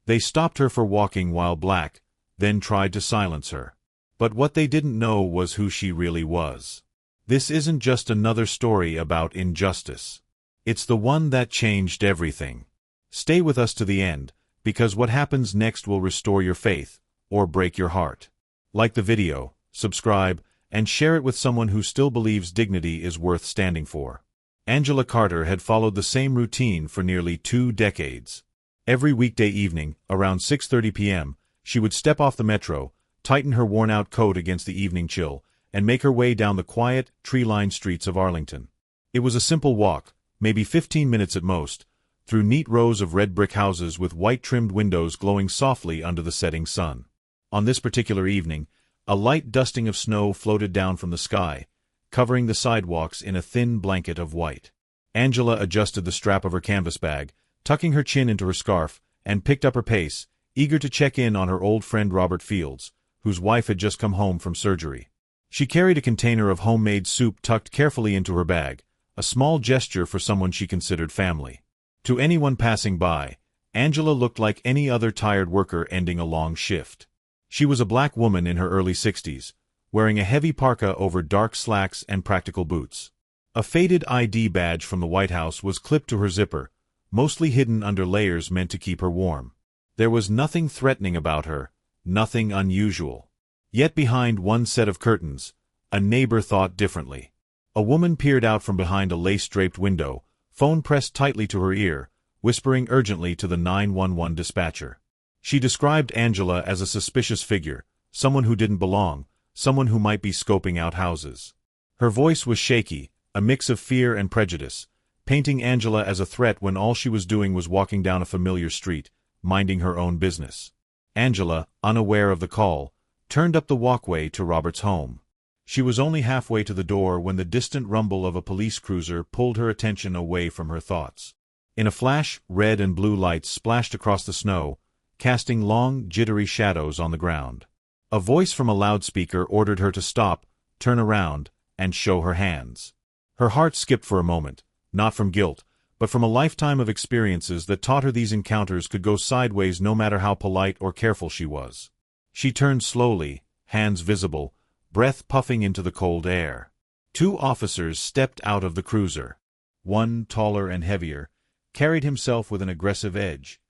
They stopped her for walking while black, then tried to silence her. But what they didn't know was who she really was. This isn't just another story about injustice. It's the one that changed everything. Stay with us to the end, because what happens next will restore your faith, or break your heart. Like the video, subscribe, and share it with someone who still believes dignity is worth standing for. Angela Carter had followed the same routine for nearly 2 decades. Every weekday evening, around 6:30 p.m., she would step off the metro, tighten her worn-out coat against the evening chill, and make her way down the quiet, tree-lined streets of Arlington. It was a simple walk, maybe 15 minutes at most, through neat rows of red brick houses with white-trimmed windows glowing softly under the setting sun. On this particular evening, a light dusting of snow floated down from the sky, covering the sidewalks in a thin blanket of white. Angela adjusted the strap of her canvas bag, tucking her chin into her scarf, and picked up her pace, eager to check in on her old friend Robert Fields, whose wife had just come home from surgery. She carried a container of homemade soup tucked carefully into her bag, a small gesture for someone she considered family. To anyone passing by, Angela looked like any other tired worker ending a long shift. She was a black woman in her early 60s, wearing a heavy parka over dark slacks and practical boots. A faded ID badge from the White House was clipped to her zipper, mostly hidden under layers meant to keep her warm. There was nothing threatening about her, nothing unusual. Yet behind one set of curtains, a neighbor thought differently. A woman peered out from behind a lace-draped window, phone pressed tightly to her ear, whispering urgently to the 911 dispatcher. She described Angela as a suspicious figure, someone who didn't belong, someone who might be scoping out houses. Her voice was shaky, a mix of fear and prejudice, painting Angela as a threat when all she was doing was walking down a familiar street, minding her own business. Angela, unaware of the call, turned up the walkway to Robert's home. She was only halfway to the door when the distant rumble of a police cruiser pulled her attention away from her thoughts. In a flash, red and blue lights splashed across the snow, casting long, jittery shadows on the ground. A voice from a loudspeaker ordered her to stop, turn around, and show her hands. Her heart skipped for a moment, not from guilt, but from a lifetime of experiences that taught her these encounters could go sideways no matter how polite or careful she was. She turned slowly, hands visible, breath puffing into the cold air. 2 officers stepped out of the cruiser. One, taller and heavier, carried himself with an aggressive edge,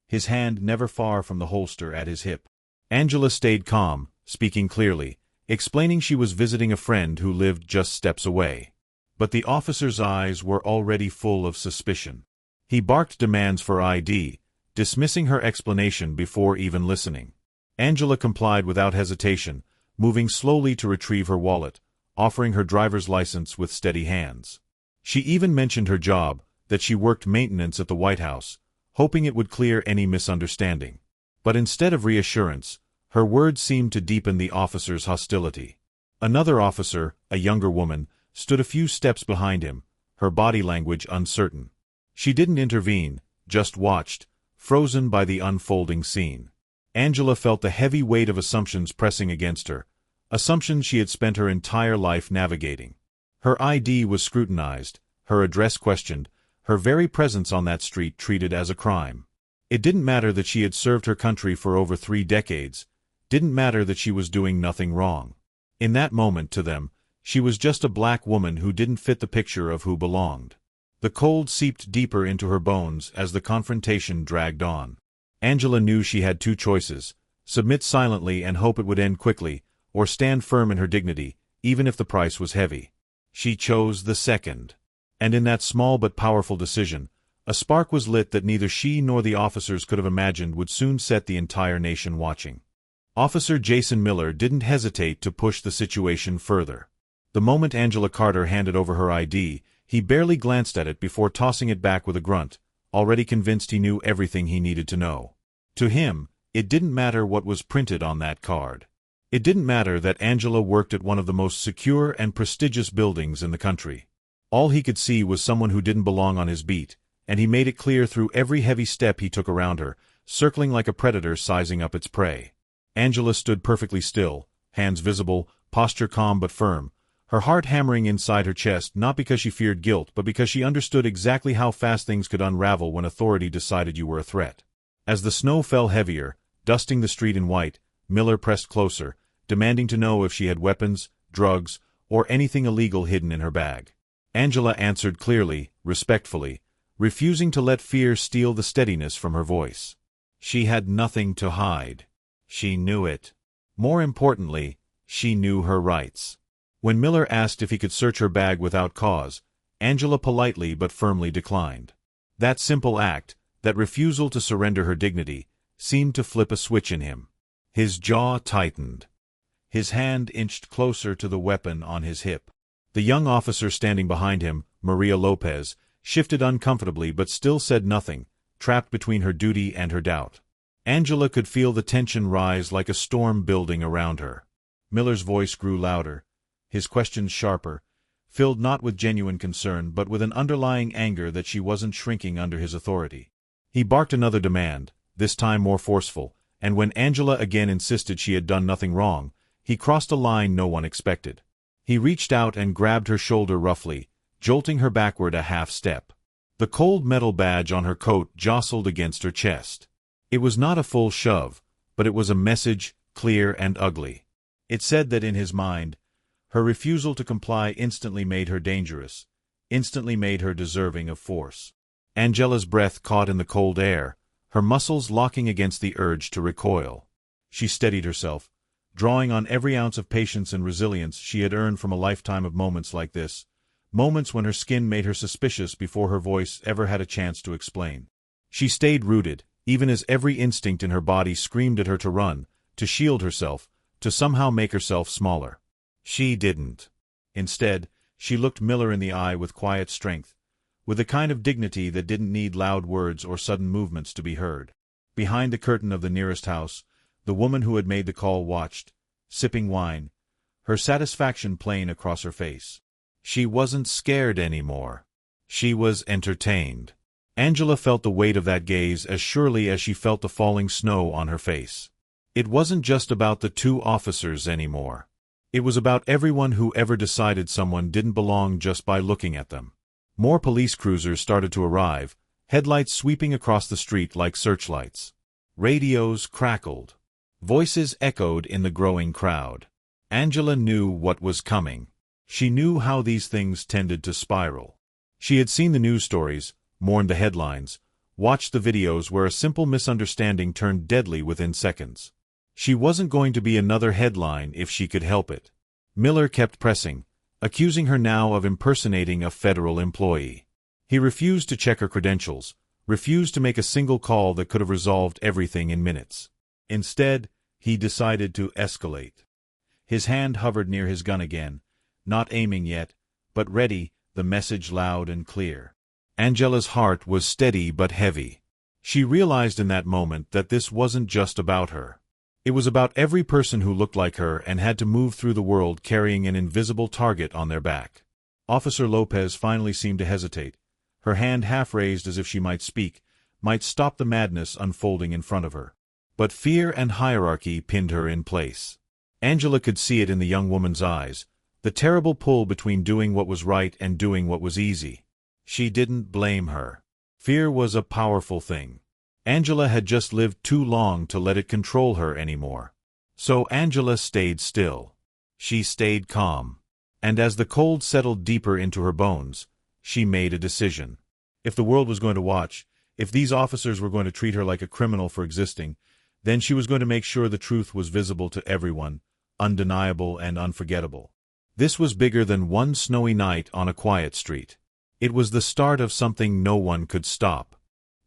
his hand never far from the holster at his hip. Angela stayed calm, speaking clearly, explaining she was visiting a friend who lived just steps away. But the officer's eyes were already full of suspicion. He barked demands for ID, dismissing her explanation before even listening. Angela complied without hesitation, moving slowly to retrieve her wallet, offering her driver's license with steady hands. She even mentioned her job, that she worked maintenance at the White House, hoping it would clear any misunderstanding. But instead of reassurance, her words seemed to deepen the officer's hostility. Another officer, a younger woman, stood a few steps behind him, her body language uncertain. She didn't intervene, just watched, frozen by the unfolding scene. Angela felt the heavy weight of assumptions pressing against her, assumptions she had spent her entire life navigating. Her ID was scrutinized, her address questioned, her very presence on that street treated as a crime. It didn't matter that she had served her country for over 3 decades, didn't matter that she was doing nothing wrong. In that moment, to them, she was just a black woman who didn't fit the picture of who belonged. The cold seeped deeper into her bones as the confrontation dragged on. Angela knew she had 2 choices: submit silently and hope it would end quickly, or stand firm in her dignity, even if the price was heavy. She chose the second. And in that small but powerful decision, a spark was lit that neither she nor the officers could have imagined would soon set the entire nation watching. Officer Jason Miller didn't hesitate to push the situation further. The moment Angela Carter handed over her ID, he barely glanced at it before tossing it back with a grunt, already convinced he knew everything he needed to know. To him, it didn't matter what was printed on that card. It didn't matter that Angela worked at one of the most secure and prestigious buildings in the country. All he could see was someone who didn't belong on his beat, and he made it clear through every heavy step he took around her, circling like a predator sizing up its prey. Angela stood perfectly still, hands visible, posture calm but firm, her heart hammering inside her chest not because she feared guilt but because she understood exactly how fast things could unravel when authority decided you were a threat. As the snow fell heavier, dusting the street in white, Miller pressed closer, demanding to know if she had weapons, drugs, or anything illegal hidden in her bag. Angela answered clearly, respectfully, refusing to let fear steal the steadiness from her voice. She had nothing to hide. She knew it. More importantly, she knew her rights. When Miller asked if he could search her bag without cause, Angela politely but firmly declined. That simple act, that refusal to surrender her dignity, seemed to flip a switch in him. His jaw tightened. His hand inched closer to the weapon on his hip. The young officer standing behind him, Maria Lopez, shifted uncomfortably but still said nothing, trapped between her duty and her doubt. Angela could feel the tension rise like a storm building around her. Miller's voice grew louder, his questions sharper, filled not with genuine concern but with an underlying anger that she wasn't shrinking under his authority. He barked another demand, this time more forceful, and when Angela again insisted she had done nothing wrong, he crossed a line no one expected. He reached out and grabbed her shoulder roughly, jolting her backward a half step. The cold metal badge on her coat jostled against her chest. It was not a full shove, but it was a message, clear and ugly. It said that in his mind, her refusal to comply instantly made her dangerous, instantly made her deserving of force. Angela's breath caught in the cold air, her muscles locking against the urge to recoil. She steadied herself, drawing on every ounce of patience and resilience she had earned from a lifetime of moments like this, moments when her skin made her suspicious before her voice ever had a chance to explain. She stayed rooted, even as every instinct in her body screamed at her to run, to shield herself, to somehow make herself smaller. She didn't. Instead, she looked Miller in the eye with quiet strength, with a kind of dignity that didn't need loud words or sudden movements to be heard. Behind the curtain of the nearest house, the woman who had made the call watched, sipping wine, her satisfaction plain across her face. She wasn't scared anymore. She was entertained. Angela felt the weight of that gaze as surely as she felt the falling snow on her face. It wasn't just about the two officers anymore. It was about everyone who ever decided someone didn't belong just by looking at them. More police cruisers started to arrive, headlights sweeping across the street like searchlights. Radios crackled. Voices echoed in the growing crowd. Angela knew what was coming. She knew how these things tended to spiral. She had seen the news stories, mourned the headlines, watched the videos where a simple misunderstanding turned deadly within seconds. She wasn't going to be another headline if she could help it. Miller kept pressing, accusing her now of impersonating a federal employee. He refused to check her credentials, refused to make a single call that could have resolved everything in minutes. Instead, he decided to escalate. His hand hovered near his gun again, not aiming yet, but ready, the message loud and clear. Angela's heart was steady but heavy. She realized in that moment that this wasn't just about her. It was about every person who looked like her and had to move through the world carrying an invisible target on their back. Officer Lopez finally seemed to hesitate, her hand half raised as if she might speak, might stop the madness unfolding in front of her. But fear and hierarchy pinned her in place. Angela could see it in the young woman's eyes, the terrible pull between doing what was right and doing what was easy. She didn't blame her. Fear was a powerful thing. Angela had just lived too long to let it control her anymore. So Angela stayed still. She stayed calm. And as the cold settled deeper into her bones, she made a decision. If the world was going to watch, if these officers were going to treat her like a criminal for existing, then she was going to make sure the truth was visible to everyone, undeniable and unforgettable. This was bigger than one snowy night on a quiet street. It was the start of something no one could stop.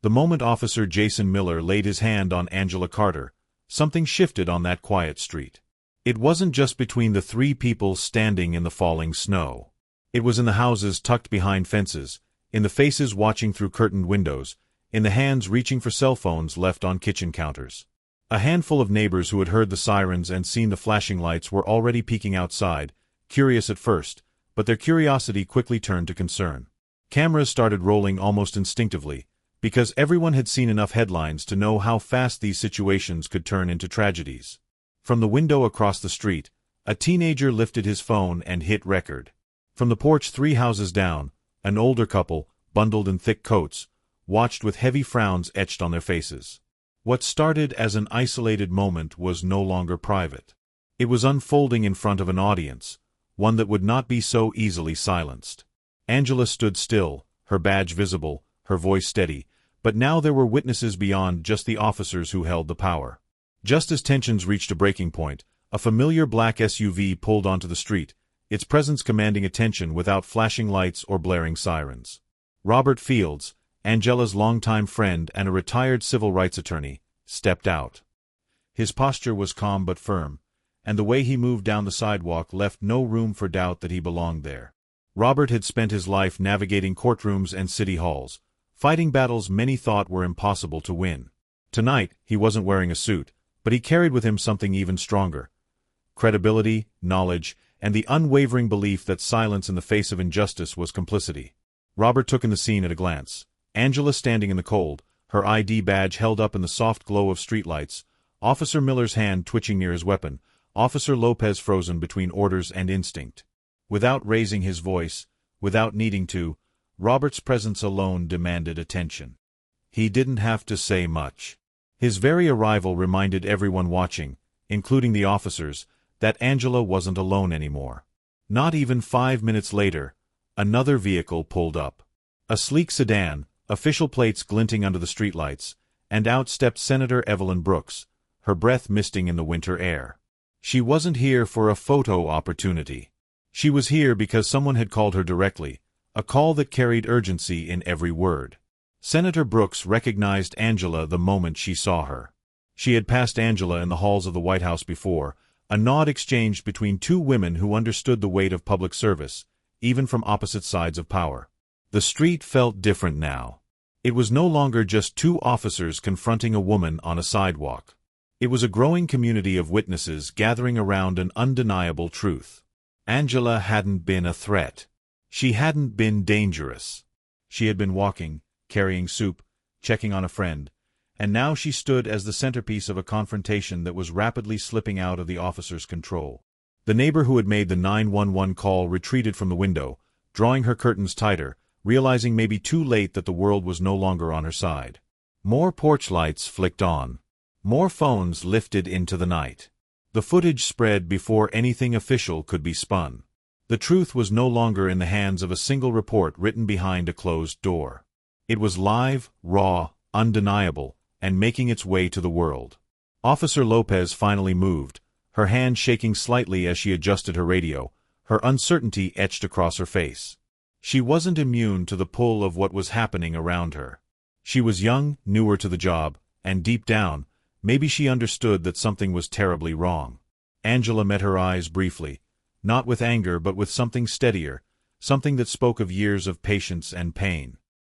The moment Officer Jason Miller laid his hand on Angela Carter, something shifted on that quiet street. It wasn't just between the three people standing in the falling snow. It was in the houses tucked behind fences, in the faces watching through curtained windows, in the hands reaching for cell phones left on kitchen counters. A handful of neighbors who had heard the sirens and seen the flashing lights were already peeking outside, curious at first, but their curiosity quickly turned to concern. Cameras started rolling almost instinctively, because everyone had seen enough headlines to know how fast these situations could turn into tragedies. From the window across the street, a teenager lifted his phone and hit record. From the porch 3 houses down, an older couple, bundled in thick coats, watched with heavy frowns etched on their faces. What started as an isolated moment was no longer private. It was unfolding in front of an audience, one that would not be so easily silenced. Angela stood still, her badge visible, her voice steady, but now there were witnesses beyond just the officers who held the power. Just as tensions reached a breaking point, a familiar black SUV pulled onto the street, its presence commanding attention without flashing lights or blaring sirens. Robert Fields, Angela's longtime friend and a retired civil rights attorney, stepped out. His posture was calm but firm, and the way he moved down the sidewalk left no room for doubt that he belonged there. Robert had spent his life navigating courtrooms and city halls, fighting battles many thought were impossible to win. Tonight, he wasn't wearing a suit, but he carried with him something even stronger: credibility, knowledge, and the unwavering belief that silence in the face of injustice was complicity. Robert took in the scene at a glance. Angela standing in the cold, her ID badge held up in the soft glow of streetlights, Officer Miller's hand twitching near his weapon, Officer Lopez frozen between orders and instinct. Without raising his voice, without needing to, Robert's presence alone demanded attention. He didn't have to say much. His very arrival reminded everyone watching, including the officers, that Angela wasn't alone anymore. Not even 5 minutes later, another vehicle pulled up. A sleek sedan, official plates glinting under the streetlights, and out stepped Senator Evelyn Brooks, her breath misting in the winter air. She wasn't here for a photo opportunity. She was here because someone had called her directly, a call that carried urgency in every word. Senator Brooks recognized Angela the moment she saw her. She had passed Angela in the halls of the White House before, a nod exchanged between two women who understood the weight of public service, even from opposite sides of power. The street felt different now. It was no longer just two officers confronting a woman on a sidewalk. It was a growing community of witnesses gathering around an undeniable truth. Angela hadn't been a threat. She hadn't been dangerous. She had been walking, carrying soup, checking on a friend, and now she stood as the centerpiece of a confrontation that was rapidly slipping out of the officer's control. The neighbor who had made the 911 call retreated from the window, drawing her curtains tighter, realizing maybe too late that the world was no longer on her side. More porch lights flicked on. More phones lifted into the night. The footage spread before anything official could be spun. The truth was no longer in the hands of a single report written behind a closed door. It was live, raw, undeniable, and making its way to the world. Officer Lopez finally moved, her hand shaking slightly as she adjusted her radio, her uncertainty etched across her face. She wasn't immune to the pull of what was happening around her. She was young, newer to the job, and deep down, maybe she understood that something was terribly wrong. Angela met her eyes briefly, not with anger but with something steadier, something that spoke of years of patience and pain.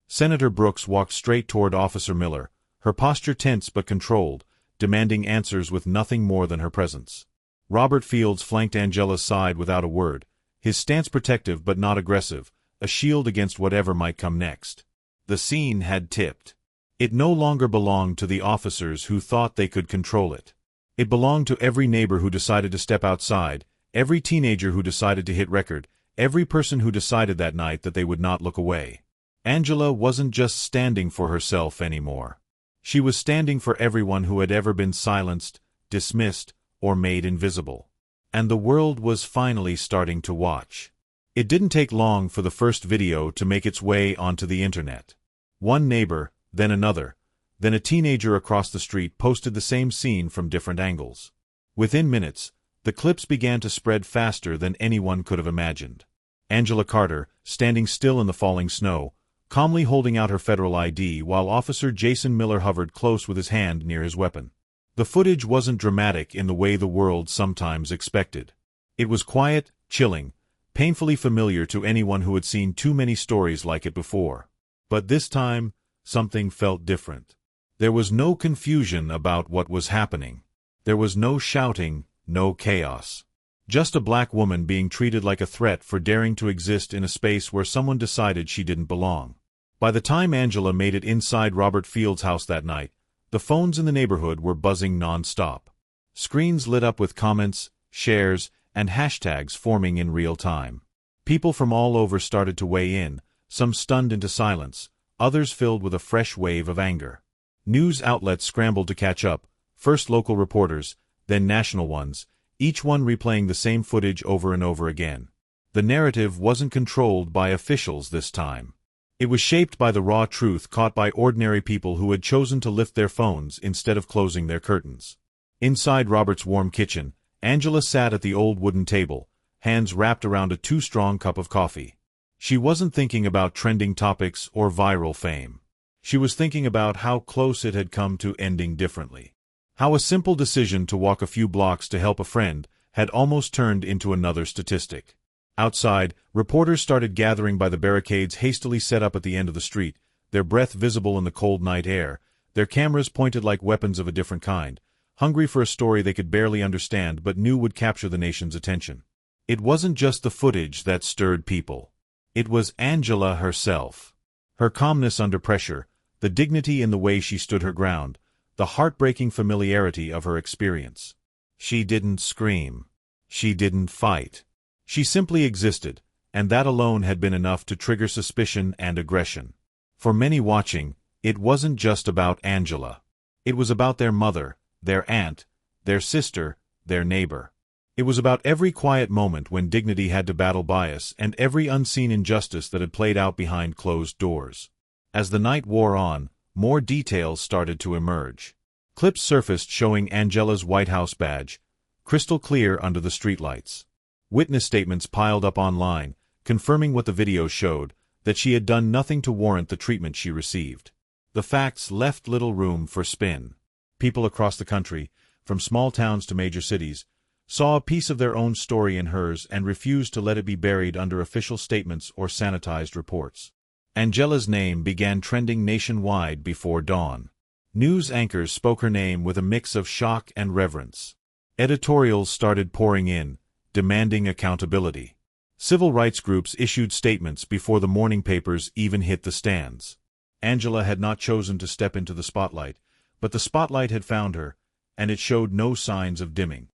Senator Brooks walked straight toward Officer Miller, her posture tense but controlled, demanding answers with nothing more than her presence. Robert Fields flanked Angela's side without a word, his stance protective but not aggressive, a shield against whatever might come next. The scene had tipped. It no longer belonged to the officers who thought they could control it. It belonged to every neighbor who decided to step outside, every teenager who decided to hit record, every person who decided that night that they would not look away. Angela wasn't just standing for herself anymore. She was standing for everyone who had ever been silenced, dismissed, or made invisible. And the world was finally starting to watch. It didn't take long for the first video to make its way onto the internet. One neighbor, then another, then a teenager across the street posted the same scene from different angles. Within minutes, the clips began to spread faster than anyone could have imagined. Angela Carter, standing still in the falling snow, calmly holding out her federal ID while Officer Jason Miller hovered close with his hand near his weapon. The footage wasn't dramatic in the way the world sometimes expected. It was quiet, chilling, painfully familiar to anyone who had seen too many stories like it before. But this time, something felt different. There was no confusion about what was happening. There was no shouting, no chaos. Just a black woman being treated like a threat for daring to exist in a space where someone decided she didn't belong. By the time Angela made it inside Robert Fields' house that night, the phones in the neighborhood were buzzing non-stop. Screens lit up with comments, shares, and hashtags forming in real time. People from all over started to weigh in, some stunned into silence, others filled with a fresh wave of anger. News outlets scrambled to catch up, first local reporters, then national ones, each one replaying the same footage over and over again. The narrative wasn't controlled by officials this time. It was shaped by the raw truth caught by ordinary people who had chosen to lift their phones instead of closing their curtains. Inside Robert's warm kitchen, Angela sat at the old wooden table, hands wrapped around a too-strong cup of coffee. She wasn't thinking about trending topics or viral fame. She was thinking about how close it had come to ending differently. How a simple decision to walk a few blocks to help a friend had almost turned into another statistic. Outside, reporters started gathering by the barricades hastily set up at the end of the street, their breath visible in the cold night air, their cameras pointed like weapons of a different kind, hungry for a story they could barely understand but knew would capture the nation's attention. It wasn't just the footage that stirred people. It was Angela herself. Her calmness under pressure, the dignity in the way she stood her ground, the heartbreaking familiarity of her experience. She didn't scream. She didn't fight. She simply existed, and that alone had been enough to trigger suspicion and aggression. For many watching, it wasn't just about Angela. It was about their mother, their aunt, their sister, their neighbor. It was about every quiet moment when dignity had to battle bias and every unseen injustice that had played out behind closed doors. As the night wore on, more details started to emerge. Clips surfaced showing Angela's White House badge, crystal clear under the streetlights. Witness statements piled up online, confirming what the video showed, that she had done nothing to warrant the treatment she received. The facts left little room for spin. People across the country, from small towns to major cities, saw a piece of their own story in hers and refused to let it be buried under official statements or sanitized reports. Angela's name began trending nationwide before dawn. News anchors spoke her name with a mix of shock and reverence. Editorials started pouring in, demanding accountability. Civil rights groups issued statements before the morning papers even hit the stands. Angela had not chosen to step into the spotlight, but the spotlight had found her, and it showed no signs of dimming.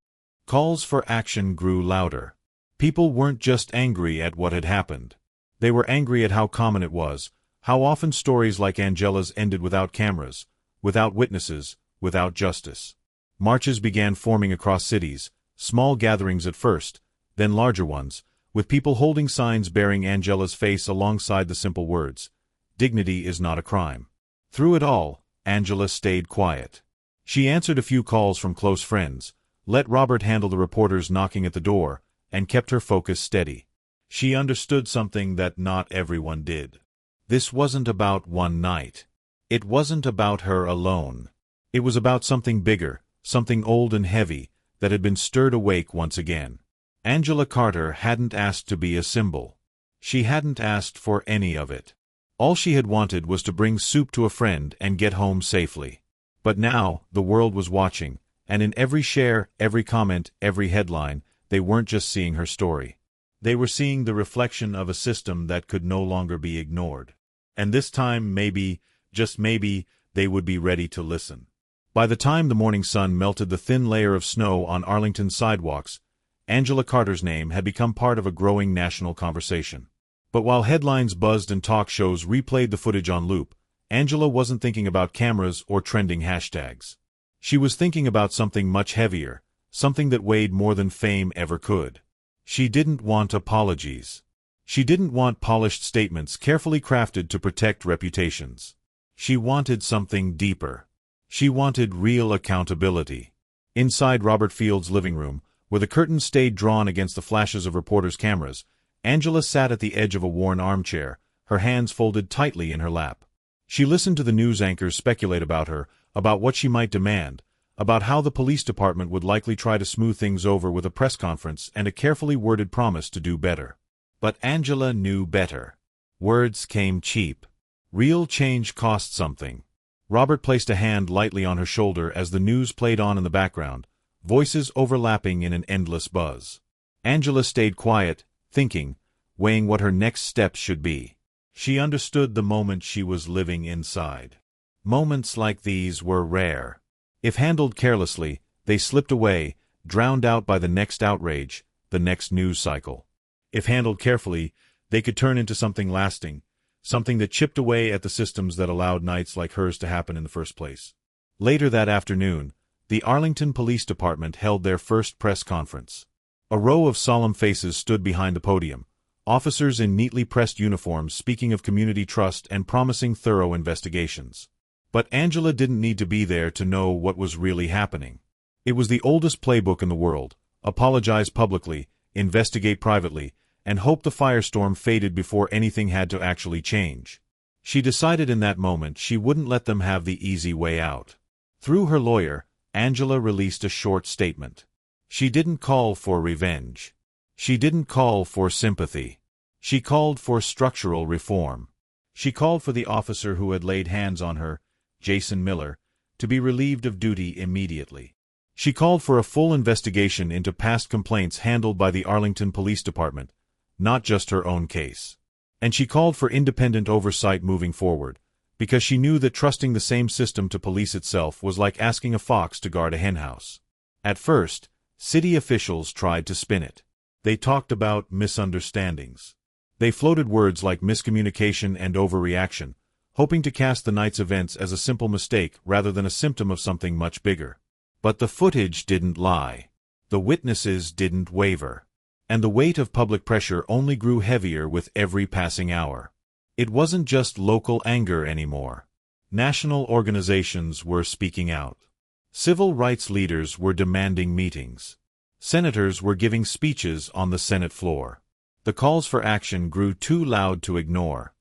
Calls for action grew louder. People weren't just angry at what had happened. They were angry at how common it was, how often stories like Angela's ended without cameras, without witnesses, without justice. Marches began forming across cities, small gatherings at first, then larger ones, with people holding signs bearing Angela's face alongside the simple words, "Dignity is not a crime." Through it all, Angela stayed quiet. She answered a few calls from close friends, let Robert handle the reporters knocking at the door, and kept her focus steady. She understood something that not everyone did. This wasn't about one night. It wasn't about her alone. It was about something bigger, something old and heavy, that had been stirred awake once again. Angela Carter hadn't asked to be a symbol. She hadn't asked for any of it. All she had wanted was to bring soup to a friend and get home safely. But now, the world was watching, and in every share, every comment, every headline, they weren't just seeing her story. They were seeing the reflection of a system that could no longer be ignored. And this time, maybe, just maybe, they would be ready to listen. By the time the morning sun melted the thin layer of snow on Arlington's sidewalks, Angela Carter's name had become part of a growing national conversation. But while headlines buzzed and talk shows replayed the footage on loop, Angela wasn't thinking about cameras or trending hashtags. She was thinking about something much heavier, something that weighed more than fame ever could. She didn't want apologies. She didn't want polished statements carefully crafted to protect reputations. She wanted something deeper. She wanted real accountability. Inside Robert Field's living room, where the curtains stayed drawn against the flashes of reporters' cameras, Angela sat at the edge of a worn armchair, her hands folded tightly in her lap. She listened to the news anchors speculate about her, about what she might demand, about how the police department would likely try to smooth things over with a press conference and a carefully worded promise to do better. But Angela knew better. Words came cheap. Real change cost something. Robert placed a hand lightly on her shoulder as the news played on in the background, voices overlapping in an endless buzz. Angela stayed quiet, thinking, weighing what her next steps should be. She understood the moment she was living inside. Moments like these were rare. If handled carelessly, they slipped away, drowned out by the next outrage, the next news cycle. If handled carefully, they could turn into something lasting, something that chipped away at the systems that allowed nights like hers to happen in the first place. Later that afternoon, the Arlington Police Department held their first press conference. A row of solemn faces stood behind the podium, officers in neatly pressed uniforms speaking of community trust and promising thorough investigations. But Angela didn't need to be there to know what was really happening. It was the oldest playbook in the world: apologize publicly, investigate privately, and hope the firestorm faded before anything had to actually change. She decided in that moment she wouldn't let them have the easy way out. Through her lawyer, Angela released a short statement. She didn't call for revenge. She didn't call for sympathy. She called for structural reform. She called for the officer who had laid hands on her, Jason Miller, to be relieved of duty immediately. She called for a full investigation into past complaints handled by the Arlington Police Department, not just her own case. And she called for independent oversight moving forward, because she knew that trusting the same system to police itself was like asking a fox to guard a henhouse. At first, city officials tried to spin it. They talked about misunderstandings. They floated words like miscommunication and overreaction, hoping to cast the night's events as a simple mistake rather than a symptom of something much bigger. But the footage didn't lie. The witnesses didn't waver. And the weight of public pressure only grew heavier with every passing hour. It wasn't just local anger anymore. National organizations were speaking out. Civil rights leaders were demanding meetings. Senators were giving speeches on the Senate floor. The calls for action grew too loud to ignore.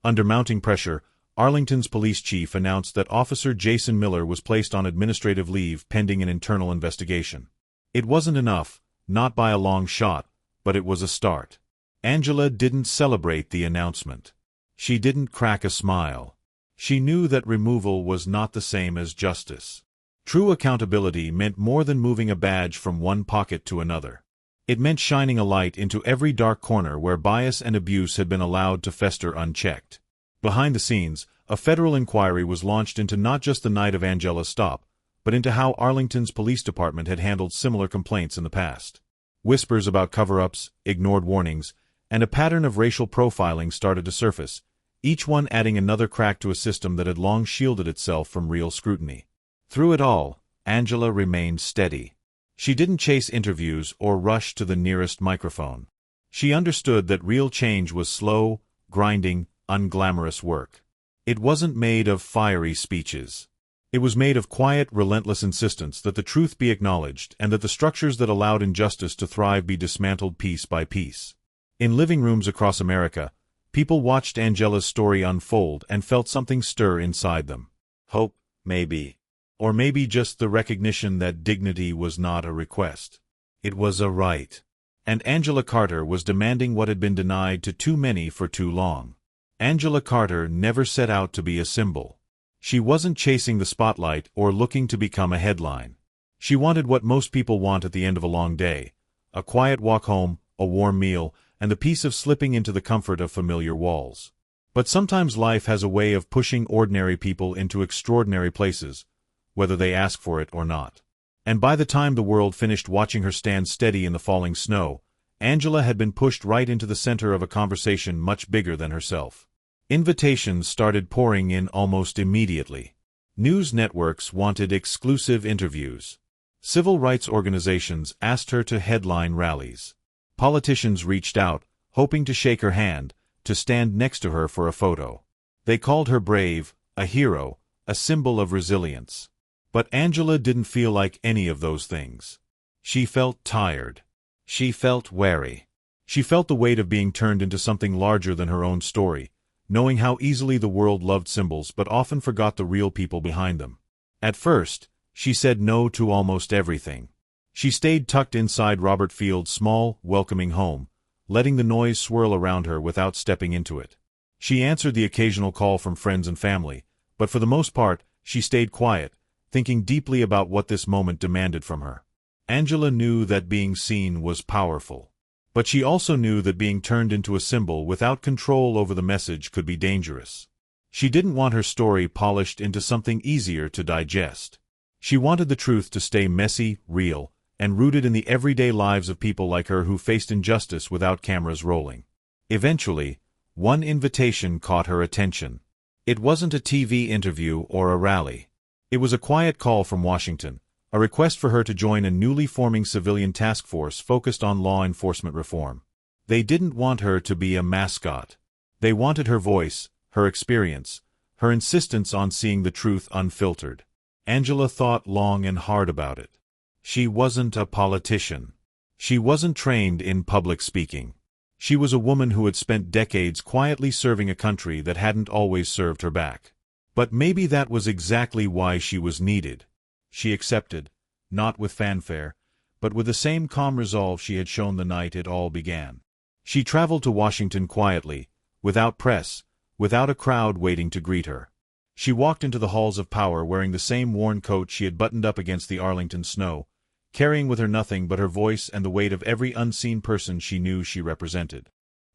Under mounting pressure, Arlington's police chief announced that Officer Jason Miller was placed on administrative leave pending an internal investigation. It wasn't enough, not by a long shot, but it was a start. Angela didn't celebrate the announcement. She didn't crack a smile. She knew that removal was not the same as justice. True accountability meant more than moving a badge from one pocket to another. It meant shining a light into every dark corner where bias and abuse had been allowed to fester unchecked. Behind the scenes, a federal inquiry was launched into not just the night of Angela's stop, but into how Arlington's police department had handled similar complaints in the past. Whispers about cover-ups, ignored warnings, and a pattern of racial profiling started to surface, each one adding another crack to a system that had long shielded itself from real scrutiny. Through it all, Angela remained steady. She didn't chase interviews or rush to the nearest microphone. She understood that real change was slow, grinding, unglamorous work. It wasn't made of fiery speeches. It was made of quiet, relentless insistence that the truth be acknowledged and that the structures that allowed injustice to thrive be dismantled piece by piece. In living rooms across America, people watched Angela's story unfold and felt something stir inside them. Hope, maybe. Or maybe just the recognition that dignity was not a request. It was a right. And Angela Carter was demanding what had been denied to too many for too long. Angela Carter never set out to be a symbol. She wasn't chasing the spotlight or looking to become a headline. She wanted what most people want at the end of a long day: a quiet walk home, a warm meal, and the peace of slipping into the comfort of familiar walls. But sometimes life has a way of pushing ordinary people into extraordinary places, whether they ask for it or not. And by the time the world finished watching her stand steady in the falling snow, Angela had been pushed right into the center of a conversation much bigger than herself. Invitations started pouring in almost immediately. News networks wanted exclusive interviews. Civil rights organizations asked her to headline rallies. Politicians reached out, hoping to shake her hand, to stand next to her for a photo. They called her brave, a hero, a symbol of resilience. But Angela didn't feel like any of those things. She felt tired. She felt wary. She felt the weight of being turned into something larger than her own story, knowing how easily the world loved symbols but often forgot the real people behind them. At first, she said no to almost everything. She stayed tucked inside Robert Field's small, welcoming home, letting the noise swirl around her without stepping into it. She answered the occasional call from friends and family, but for the most part, she stayed quiet, thinking deeply about what this moment demanded from her. Angela knew that being seen was powerful. But she also knew that being turned into a symbol without control over the message could be dangerous. She didn't want her story polished into something easier to digest. She wanted the truth to stay messy, real, and rooted in the everyday lives of people like her who faced injustice without cameras rolling. Eventually, One invitation caught her attention. It wasn't a TV interview or a rally. It was a quiet call from Washington, a request for her to join a newly forming civilian task force focused on law enforcement reform. They didn't want her to be a mascot. They wanted her voice, her experience, her insistence on seeing the truth unfiltered. Angela thought long and hard about it. She wasn't a politician. She wasn't trained in public speaking. She was a woman who had spent decades quietly serving a country that hadn't always served her back. But maybe that was exactly why she was needed. She accepted, not with fanfare, but with the same calm resolve she had shown the night it all began. She traveled to Washington quietly, without press, without a crowd waiting to greet her. She walked into the halls of power wearing the same worn coat she had buttoned up against the Arlington snow, carrying with her nothing but her voice and the weight of every unseen person she knew she represented.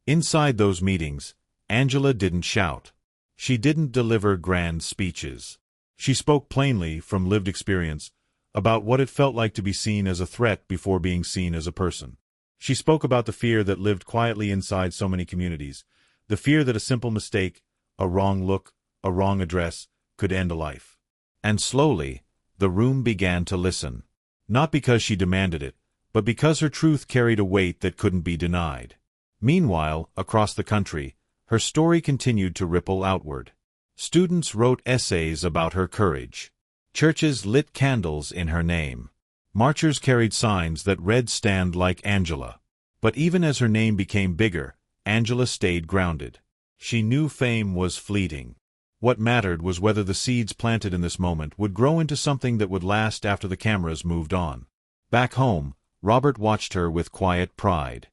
Inside those meetings, Angela didn't shout. She didn't deliver grand speeches. She spoke plainly, from lived experience, about what it felt like to be seen as a threat before being seen as a person. She spoke about the fear that lived quietly inside so many communities, the fear that a simple mistake, a wrong look, a wrong address, could end a life. And slowly, the room began to listen. Not because she demanded it, but because her truth carried a weight that couldn't be denied. Meanwhile, across the country, her story continued to ripple outward. Students wrote essays about her courage. Churches lit candles in her name. Marchers carried signs that read "Stand like Angela." But even as her name became bigger, Angela stayed grounded. She knew fame was fleeting. What mattered was whether the seeds planted in this moment would grow into something that would last after the cameras moved on. Back home, Robert watched her with quiet pride.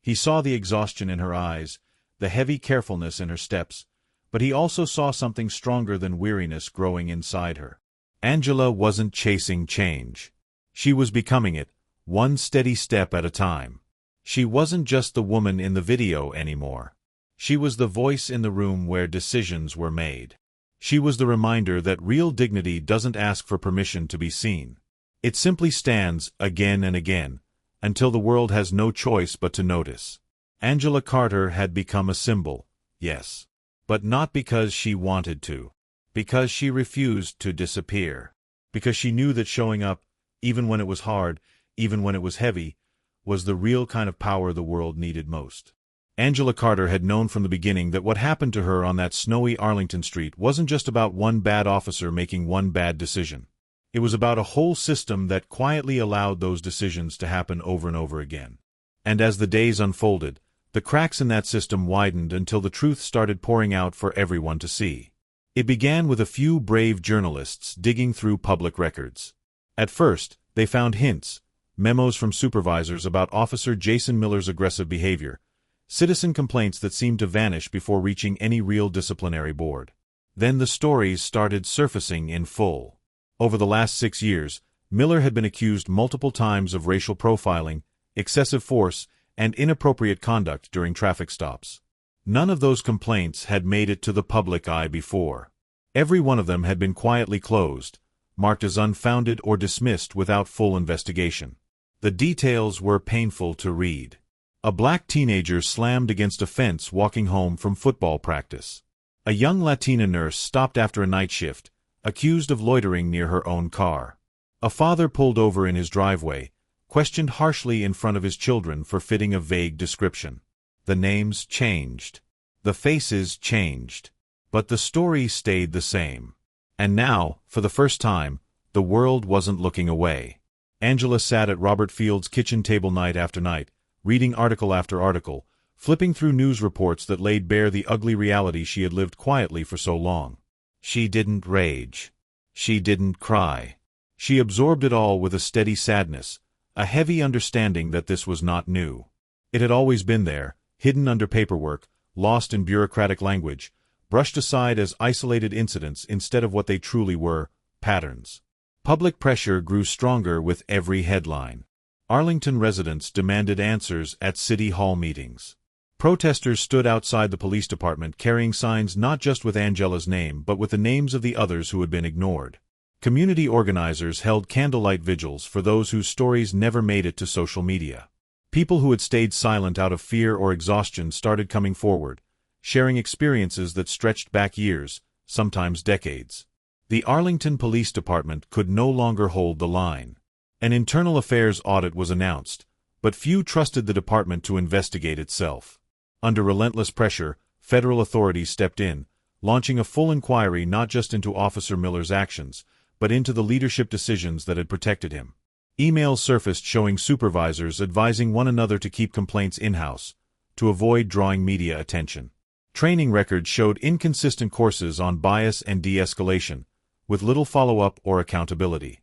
He saw the exhaustion in her eyes, the heavy carefulness in her steps, but he also saw something stronger than weariness growing inside her. Angela wasn't chasing change. She was becoming it, one steady step at a time. She wasn't just the woman in the video anymore. She was the voice in the room where decisions were made. She was the reminder that real dignity doesn't ask for permission to be seen. It simply stands, again and again, until the world has no choice but to notice. Angela Carter had become a symbol, yes. But not because she wanted to. Because she refused to disappear. Because she knew that showing up, even when it was hard, even when it was heavy, was the real kind of power the world needed most. Angela Carter had known from the beginning that what happened to her on that snowy Arlington street wasn't just about one bad officer making one bad decision. It was about a whole system that quietly allowed those decisions to happen over and over again. And as the days unfolded, the cracks in that system widened until the truth started pouring out for everyone to see. It began with a few brave journalists digging through public records. At first, they found hints, memos from supervisors about Officer Jason Miller's aggressive behavior, citizen complaints that seemed to vanish before reaching any real disciplinary board. Then the stories started surfacing in full. Over the last 6 years, Miller had been accused multiple times of racial profiling, excessive force, and inappropriate conduct during traffic stops. None of those complaints had made it to the public eye before. Every one of them had been quietly closed, marked as unfounded or dismissed without full investigation. The details were painful to read. A black teenager slammed against a fence walking home from football practice. A young Latina nurse stopped after a night shift, accused of loitering near her own car. A father pulled over in his driveway, questioned harshly in front of his children for fitting a vague description. The names changed. The faces changed. But the story stayed the same. And now, for the first time, the world wasn't looking away. Angela sat at Robert Field's kitchen table night after night, reading article after article, flipping through news reports that laid bare the ugly reality she had lived quietly for so long. She didn't rage. She didn't cry. She absorbed it all with a steady sadness, a heavy understanding that this was not new. It had always been there, hidden under paperwork, lost in bureaucratic language, brushed aside as isolated incidents instead of what they truly were, patterns. Public pressure grew stronger with every headline. Arlington residents demanded answers at City Hall meetings. Protesters stood outside the police department carrying signs not just with Angela's name but with the names of the others who had been ignored. Community organizers held candlelight vigils for those whose stories never made it to social media. People who had stayed silent out of fear or exhaustion started coming forward, sharing experiences that stretched back years, sometimes decades. The Arlington Police Department could no longer hold the line. An internal affairs audit was announced, but few trusted the department to investigate itself. Under relentless pressure, federal authorities stepped in, launching a full inquiry not just into Officer Miller's actions, but into the leadership decisions that had protected him. Emails surfaced showing supervisors advising one another to keep complaints in-house, to avoid drawing media attention. Training records showed inconsistent courses on bias and de-escalation, with little follow-up or accountability.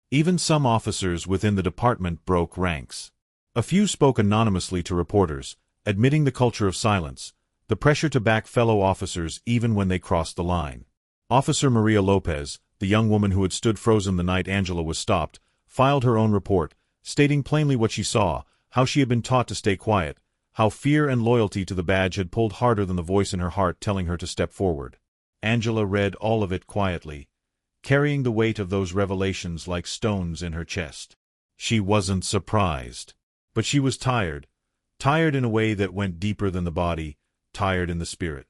Even some officers within the department broke ranks. A few spoke anonymously to reporters, admitting the culture of silence, the pressure to back fellow officers even when they crossed the line. Officer Maria Lopez, the young woman who had stood frozen the night Angela was stopped, filed her own report, stating plainly what she saw, how she had been taught to stay quiet, how fear and loyalty to the badge had pulled harder than the voice in her heart telling her to step forward. Angela read all of it quietly, carrying the weight of those revelations like stones in her chest. She wasn't surprised. But she was tired. Tired in a way that went deeper than the body, tired in the spirit.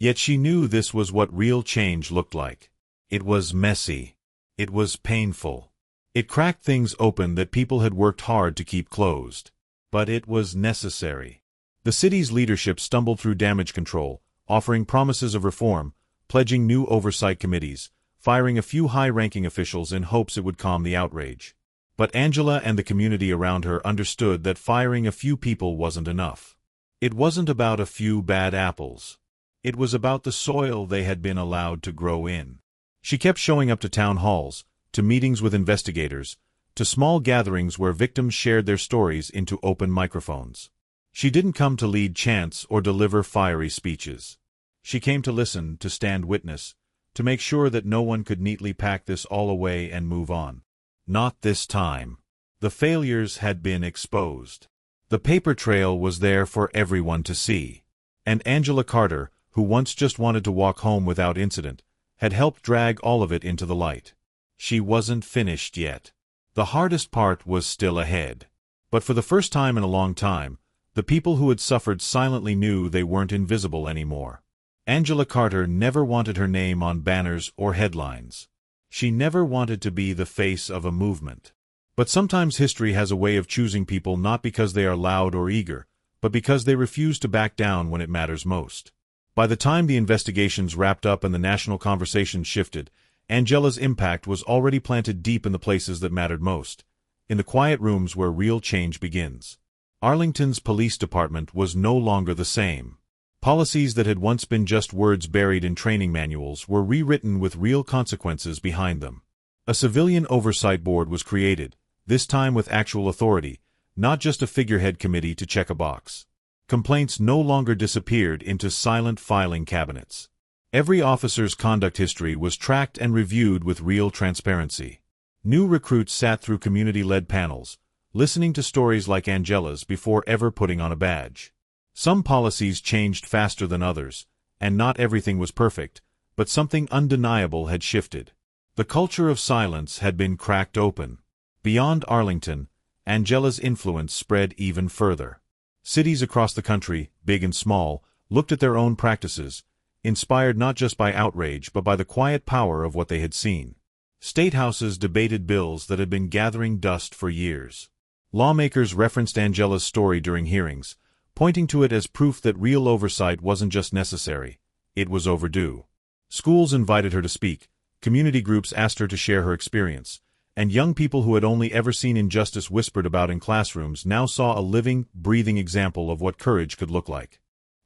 Yet she knew this was what real change looked like. It was messy. It was painful. It cracked things open that people had worked hard to keep closed. But it was necessary. The city's leadership stumbled through damage control, offering promises of reform, pledging new oversight committees, firing a few high-ranking officials in hopes it would calm the outrage. But Angela and the community around her understood that firing a few people wasn't enough. It wasn't about a few bad apples. It was about the soil they had been allowed to grow in. She kept showing up to town halls, to meetings with investigators, to small gatherings where victims shared their stories into open microphones. She didn't come to lead chants or deliver fiery speeches. She came to listen, to stand witness, to make sure that no one could neatly pack this all away and move on. Not this time. The failures had been exposed. The paper trail was there for everyone to see. And Angela Carter, who once just wanted to walk home without incident, had helped drag all of it into the light. She wasn't finished yet. The hardest part was still ahead. But for the first time in a long time, the people who had suffered silently knew they weren't invisible anymore. Angela Carter never wanted her name on banners or headlines. She never wanted to be the face of a movement. But sometimes history has a way of choosing people not because they are loud or eager, but because they refuse to back down when it matters most. By the time the investigations wrapped up and the national conversation shifted, Angela's impact was already planted deep in the places that mattered most, in the quiet rooms where real change begins. Arlington's police department was no longer the same. Policies that had once been just words buried in training manuals were rewritten with real consequences behind them. A civilian oversight board was created, this time with actual authority, not just a figurehead committee to check a box. Complaints no longer disappeared into silent filing cabinets. Every officer's conduct history was tracked and reviewed with real transparency. New recruits sat through community-led panels, listening to stories like Angela's before ever putting on a badge. Some policies changed faster than others, and not everything was perfect, but something undeniable had shifted. The culture of silence had been cracked open. Beyond Arlington, Angela's influence spread even further. Cities across the country, big and small, looked at their own practices, inspired not just by outrage but by the quiet power of what they had seen. State houses debated bills that had been gathering dust for years. Lawmakers referenced Angela's story during hearings, pointing to it as proof that real oversight wasn't just necessary, it was overdue. Schools invited her to speak, community groups asked her to share her experience, and young people who had only ever seen injustice whispered about in classrooms now saw a living, breathing example of what courage could look like.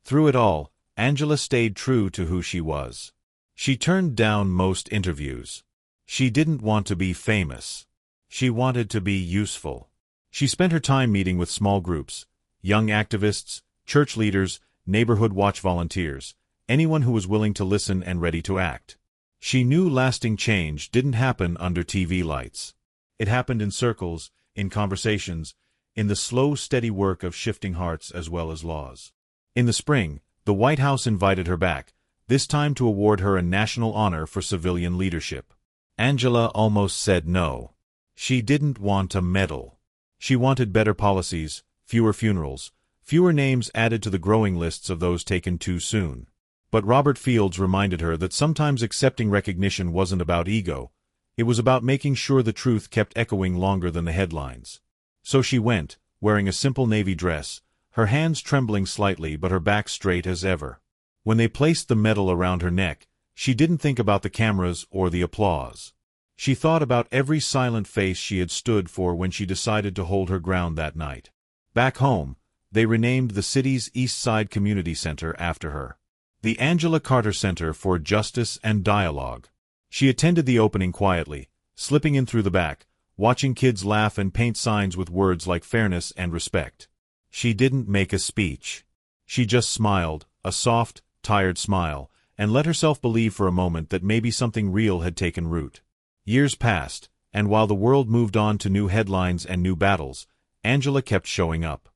Through it all, Angela stayed true to who she was. She turned down most interviews. She didn't want to be famous. She wanted to be useful. She spent her time meeting with small groups, young activists, church leaders, neighborhood watch volunteers, anyone who was willing to listen and ready to act. She knew lasting change didn't happen under TV lights. It happened in circles, in conversations, in the slow, steady work of shifting hearts as well as laws. In the spring, the White House invited her back, this time to award her a national honor for civilian leadership. Angela almost said no. She didn't want a medal. She wanted better policies, fewer funerals, Fewer names added to the growing lists of those taken too soon. But Robert Fields reminded her that sometimes accepting recognition wasn't about ego, it was about making sure the truth kept echoing longer than the headlines. So she went, wearing a simple navy dress, her hands trembling slightly but her back straight as ever. When they placed the medal around her neck, she didn't think about the cameras or the applause. She thought about every silent face she had stood for when she decided to hold her ground that night. Back home, they renamed the city's East Side Community Center after her, the Angela Carter Center for Justice and Dialogue. She attended the opening quietly, slipping in through the back, watching kids laugh and paint signs with words like fairness and respect. She didn't make a speech. She just smiled, a soft, tired smile, and let herself believe for a moment that maybe something real had taken root. Years passed, and while the world moved on to new headlines and new battles, Angela kept showing up.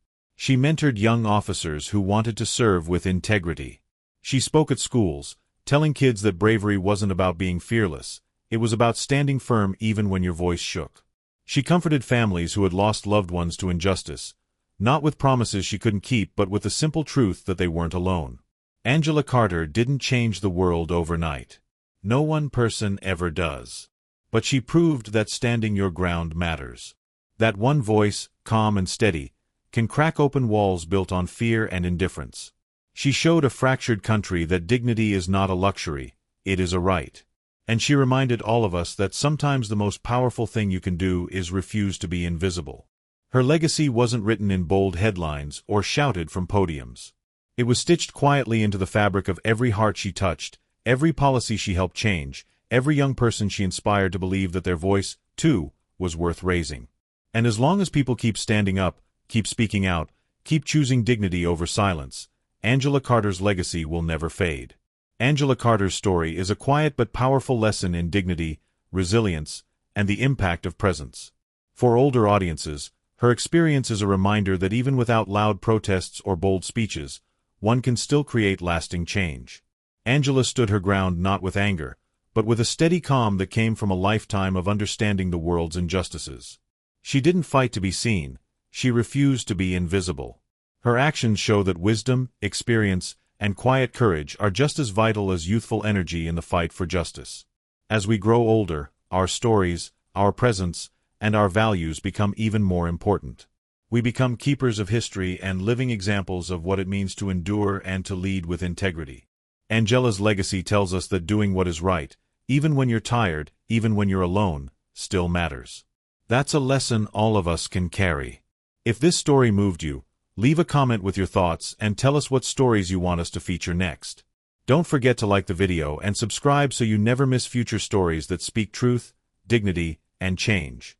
She mentored young officers who wanted to serve with integrity. She spoke at schools, telling kids that bravery wasn't about being fearless, it was about standing firm even when your voice shook. She comforted families who had lost loved ones to injustice, not with promises she couldn't keep but with the simple truth that they weren't alone. Angela Carter didn't change the world overnight. No one person ever does. But she proved that standing your ground matters. That one voice, calm and steady, can crack open walls built on fear and indifference. She showed a fractured country that dignity is not a luxury, it is a right. And she reminded all of us that sometimes the most powerful thing you can do is refuse to be invisible. Her legacy wasn't written in bold headlines or shouted from podiums. It was stitched quietly into the fabric of every heart she touched, every policy she helped change, every young person she inspired to believe that their voice, too, was worth raising. And as long as people keep standing up, keep speaking out, keep choosing dignity over silence, Angela Carter's legacy will never fade. Angela Carter's story is a quiet but powerful lesson in dignity, resilience, and the impact of presence. For older audiences, her experience is a reminder that even without loud protests or bold speeches, one can still create lasting change. Angela stood her ground not with anger, but with a steady calm that came from a lifetime of understanding the world's injustices. She didn't fight to be seen, she refused to be invisible. Her actions show that wisdom, experience, and quiet courage are just as vital as youthful energy in the fight for justice. As we grow older, our stories, our presence, and our values become even more important. We become keepers of history and living examples of what it means to endure and to lead with integrity. Angela's legacy tells us that doing what is right, even when you're tired, even when you're alone, still matters. That's a lesson all of us can carry. If this story moved you, leave a comment with your thoughts and tell us what stories you want us to feature next. Don't forget to like the video and subscribe so you never miss future stories that speak truth, dignity, and change.